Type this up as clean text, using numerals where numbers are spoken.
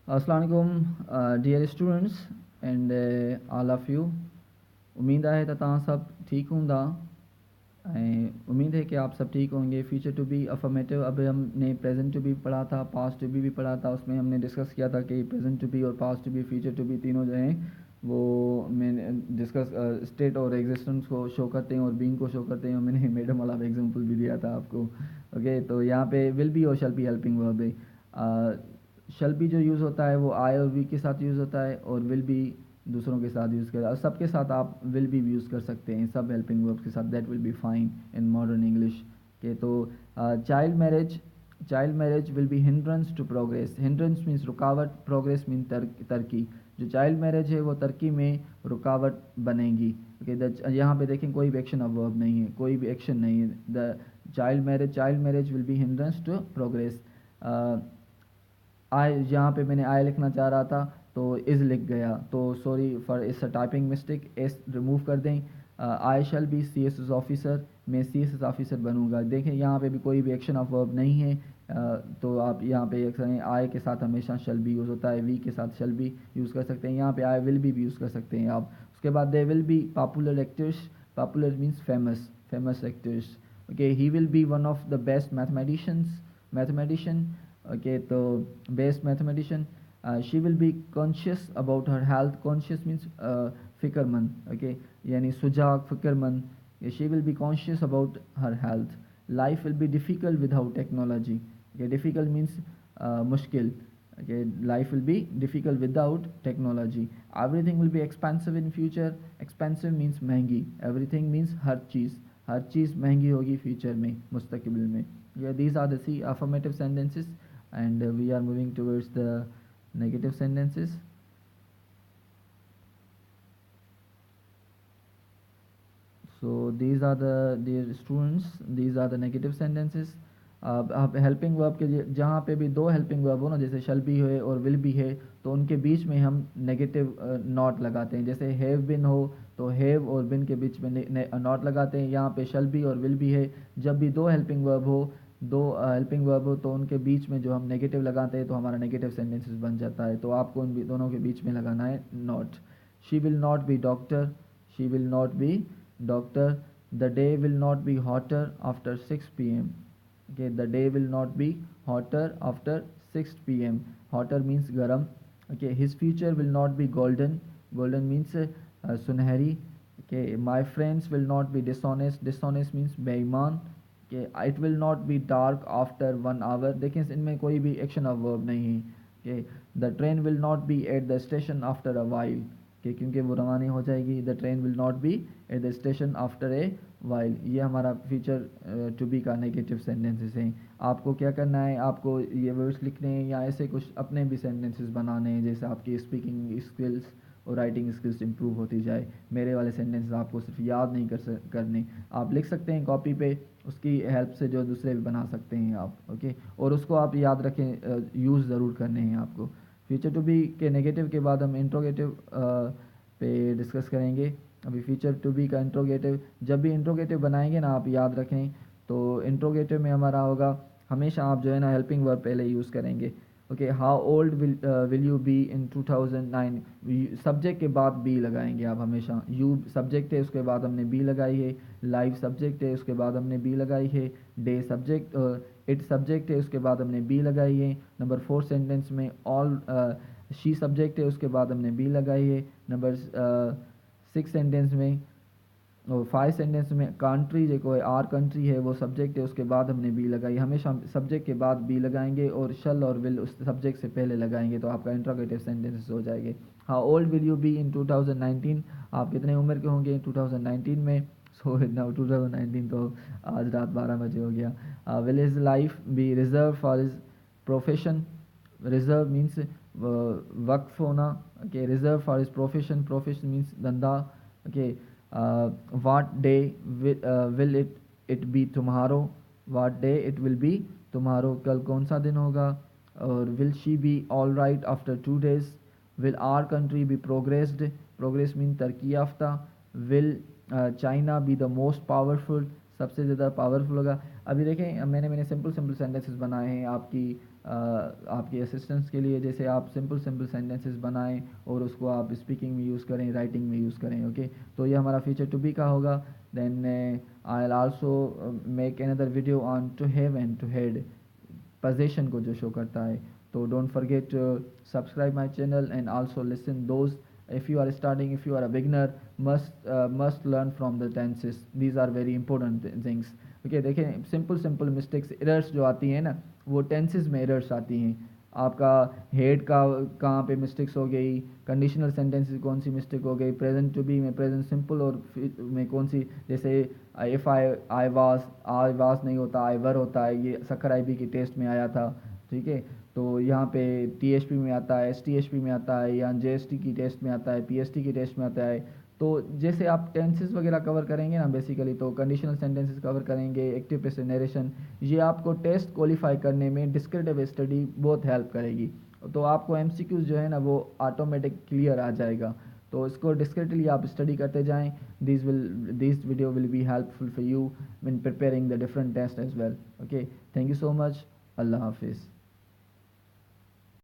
अस्सलाम वालेकुम dear students and all of you. उम्मीद है त तव्हां सभु ठीक हूंदा ऐं उम्मीद है कि आप सब ठीक होंगे। फ्यूचर टू बी अफर्मेटिव, अब हमने प्रेजेंट टू बी पढ़ा था, पास्ट टू बी भी पढ़ा था। उसमें हमने डिस्कस किया था कि प्रेजेंट टू बी और past to be, future to be तीनों जो हैं वो मैंने डिस्कस स्टेट और एग्जिस्टेंस को शो करते हैं और बीइंग को शो करते हैं। और मैंने मैडम वाला एग्जांपल भी दिया था आपको। ओके, तो यहाँ पे विल बी और शैल बी हेल्पिंग वर्ब है। शैल बी जो यूज़ होता है वो आई और वी के साथ यूज़ होता है, और विल बी दूसरों के साथ यूज़ करा। सबके साथ आप विल बी यूज़ कर सकते हैं, सब हेल्पिंग वर्ब्स के साथ। That will be fine in modern English के। तो child marriage will be hindrance to progress. Hindrance means रुकावट, प्रोग्रेस मीन तरक्की। जो चाइल्ड मैरिज है वो तरक्की में रुकावट बनेगी। ओके, यहाँ पे देखें कोई भी एक्शन ऑफ वर्ब नहीं है, कोई भी एक्शन नहीं है। The child marriage will be hindrance to progress. I, यहाँ पे मैंने आई लिखना चाह रहा था तो इज़ लिख गया, तो सॉरी फॉर इस टाइपिंग मिस्टेक, एस रिमूव कर दें। I shall be C S S officer, मैं सी एस एस ऑफिसर बनूंगा। देखें यहाँ पे भी कोई भी एक्शन ऑफ वर्ब नहीं है। तो आप यहाँ पे आई के साथ हमेशा शैल बी यूज़ होता है, वी के साथ शैल बी यूज़ कर सकते हैं। यहाँ पे आई विल भी यूज़ कर सकते हैं आप। उसके बाद they will be popular actors. Popular means famous actors. Okay, he will be one of the best mathematician. Okay, तो best mathematician. She will be conscious about her health. Conscious means फ़िक्रमंद। Okay, यानी सुजाग, फ़िक्रमंद। She will be conscious about her health. Life will be difficult without technology. Okay, difficult means मुश्किल। Okay, life will be difficult without technology. Everything will be expensive in future. Expensive means महंगी। Everything means हर चीज़ महंगी होगी future में, मुस्तकबिल में। Yeah, these are the three affirmative sentences, and we are moving towards the negative sentences. So these are the, dear students, these are the negative sentences. आप helping verb के जहाँ पे भी दो हेल्पिंग वर्ब हो ना, जैसे शल भी है और विल भी है, तो उनके बीच में हम नेगेटिव नॉट लगाते हैं। जैसे हैव बिन हो तो हैव और बिन के बीच में नॉट लगाते हैं। यहाँ पे शल भी और विल भी है, जब भी दो हेल्पिंग वर्ब हो, दो हेल्पिंग वर्ब हो, तो उनके बीच में जो हम नेगेटिव लगाते हैं तो हमारा नेगेटिव सेंटेंसेस बन जाता है। तो आपको उन दोनों के बीच में लगाना है not. She will not be doctor. She will not be doctor. The day will not be hotter after 6 p.m. Okay, the day will not be hotter after 6 p.m. Hotter means garam. Okay, his future will not be golden. Golden means sunhari. Okay, my friends will not be dishonest. Dishonest means बेईमान। Okay, it will not be dark after 1 hour. देखें इनमें कोई भी action of verb नहीं है। Okay, the train will not be at the station after a while. कि क्योंकि वो रवानी हो जाएगी। The train will not be at the station after a while. ये हमारा फ्यूचर टू बी का नेगेटिव सेंटेंसेस हैं। आपको क्या करना है, आपको ये वर्ड्स लिखने हैं या ऐसे कुछ अपने भी सेंटेंसेस बनाने हैं, जैसे आपकी स्पीकिंग स्किल्स और राइटिंग स्किल्स इंप्रूव होती जाए। मेरे वाले सेंटेंसेस आपको सिर्फ याद नहीं करने, आप लिख सकते हैं कॉपी पे, उसकी हेल्प से जो दूसरे भी बना सकते हैं आप। ओके, और उसको आप याद रखें, यूज़ ज़रूर करने हैं आपको। फ्यूचर टू बी के नेगेटिव के बाद हम इंट्रोगेटिव पे डिस्कस करेंगे। अभी फ्यूचर टू बी का इंट्रोगेटिव, जब भी इंट्रोगेटिव बनाएंगे ना आप याद रखें, तो इंट्रोगेटिव में हमारा होगा हमेशा आप जो है ना हेल्पिंग वर्ब पहले यूज़ करेंगे। Okay, how old will you be in 2009। Subject के बाद बी लगाएंगे आप हमेशा। यू सब्जेक्ट है, उसके बाद हमने बी लगाई है। लाइव सब्जेक्ट है, उसके बाद हमने बी लगाई है। डे सब्जेक्ट, इट सब्जेक्ट है, उसके बाद हमने बी लगाई है। नंबर 4 सेंटेंस में ऑल शी सब्जेक्ट है, उसके बाद हमने बी लगाई है। नंबर 6 सेंटेंस में और 5 सेंटेंस में कंट्री जो है आर कंट्री है वो सब्जेक्ट है, उसके बाद हमने बी लगाई। हमेशा सब्जेक्ट के बाद बी लगाएंगे और शल और विल उस सब्जेक्ट से पहले लगाएंगे, तो आपका इंट्रोगेटिव सेंटेंसेस हो जाएंगे। How old will you be in 2019। आप कितने उम्र के होंगे 2019 में। सो नाउ 2019 तो आज रात 12 बजे हो गया। Will his life be reserve for his profession. Reserve means वक्फ होना। Okay, reserve for his profession, profession means धंधा। Okay, what day will it be tomorrow। what day it will be tomorrow, कल कौन सा दिन होगा। और will she be all right after 2 days। will our country be progressed। progress mean तरक्की याफ्ता। will China be the most powerful, सबसे ज़्यादा पावरफुल होगा। अभी देखें मैंने सिंपल सेंटेंसेस बनाए हैं आपकी आपके असिस्टेंस के लिए, जैसे आप सिंपल सिंपल सेंटेंसेस बनाएं और उसको आप स्पीकिंग में यूज़ करें, राइटिंग में यूज़ करें। ओके, तो ये हमारा फ्यूचर टू बी का होगा। Then I will also make another video on to have and to had, position को जो शो करता है। तो don't forget subscribe my channel and also listen those, if you are starting, if you are a beginner, must learn from the tenses. These are very important things. Okay, देखें simple simple mistakes, errors जो आती हैं ना, वो tenses में errors आती हैं। आपका हेड का कहाँ पे मिस्टेक्स हो गई, कंडीशनल सेंटेंसेस कौन सी मिस्टेक हो गई, प्रेजेंट टू बी में प्रेजेंट सिंपल और में कौन सी, जैसे इफ़ आई वाज नहीं होता, आई वर होता है। ये सकर आई बी की टेस्ट में आया था। ठीक है, तो यहाँ पे टीएचपी में आता है, एसटीएचपी में आता है, या जेएसटी की टेस्ट में आता है, पीएसटी की टेस्ट में आता है। तो जैसे आप टेंसेस वगैरह कवर करेंगे ना बेसिकली, तो कंडीशनल सेंटेंसेस कवर करेंगे, एक्टिव पैसिव नरेशन, ये आपको टेस्ट क्वालिफाई करने में डिस्क्रिप्टिव स्टडी बहुत हेल्प करेगी। तो आपको एमसीक्यूज जो है ना वो ऑटोमेटिक क्लियर आ जाएगा। तो इसको डिस्क्रिप्टली आप स्टडी करते जाएं। This video will be helpful for you when preparing the different test as well. Okay, thank you so much. अल्लाह हाफिज़।